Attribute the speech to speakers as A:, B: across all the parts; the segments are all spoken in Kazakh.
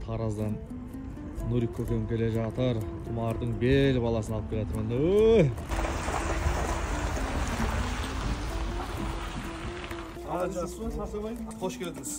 A: Тараздан Нурик көкем келе жатыр. Тұмардың бел баласын алып келе жатырмын. Hoş geldiniz.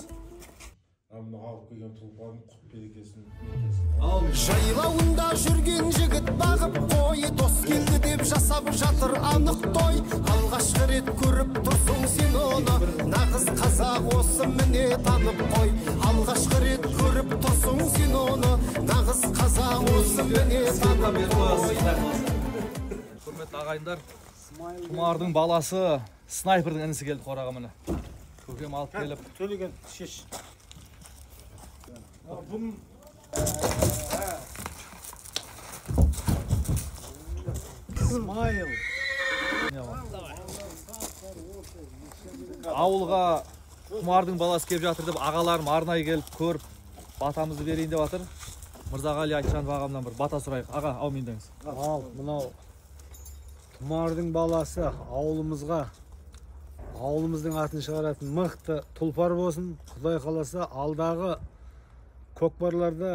B: Жайлауында жүрген жігіт бағып қой, дос келді деп жасап жатыр анық той. Алғашқы рет көріп тұрсың сен оны, нағыз қазақ осы міне танып қой. Алғашқы рет көріп тұрсың сен оны, нағыз қазақ осы міне танып қой.
A: Құрметті ағайындар, Тұмардың баласы снайпердің інісі келді қораға міне. Көкем алып келіп.
C: Төлеген шеш. Бұның Смайл.
A: Ауылға Тұмардың баласы келіп жатыр деп ағаларым арнайы келіп көріп батамызды берейін деп жатыр. Мырзағали Айтжанов ағамнан бір бата сұрайық. Аға, ау мендеңіз.
C: Ал, мынау Тұмардың баласы ауылымыздың атын шығаратын мықты тұлпар болсын. Құдай қаласа алдағы көкпарларда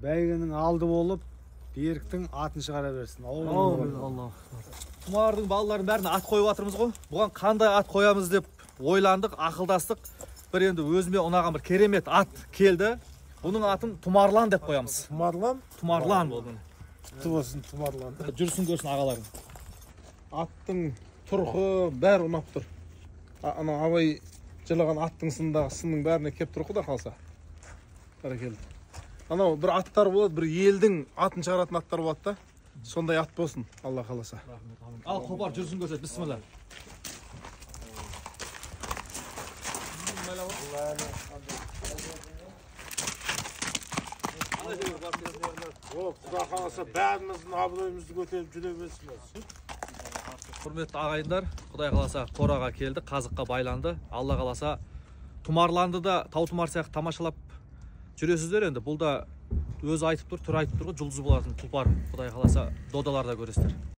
C: бәйгенің алды болып, беріктің атын шығара берсін.
A: Аллах. Тұмардың балаларын бәріне ат қойып жатырмыз ғой. Бұған қандай ат қоямыз деп ойландық, ақылдастық. Бір енді өзіме ұнаған бір керемет ат келді. Бұның атын Тұмарлан деп қоямыз.
C: Тұмарлан?
A: Тұмарлан болды.
C: Құтты болсын Тұмарлан.
A: Жүрсін көрсін ағаларың.
D: Аттың тұрқы бәрі ұнап тұр. Ана абай жылаған аттың сындағы сынның бәріне кеп тұр құда қалса. Бәрекелді. Анау бір аттар болады, бір елдің атын шығаратын аттар болады да. Сондай ат болсын, Алла қаласа.
A: Ал қопар жүрсін көрсет, бісміллә.
D: Құда қаласа бәріміздің абыройымызды көтеріп жүре берсін.
A: Құрметті ағайындар, Құдай қаласа қораға келді, қазыққа байланды. Алла қаласа Тұмарланды да Таутұмар сияқты тамашалап жүресіздер енді. Бұл да өзі айтып тұр, түр айтып тұр ғой, жұлдыз болатын тұлпар. Құдай қаласа додаларда көресіздер.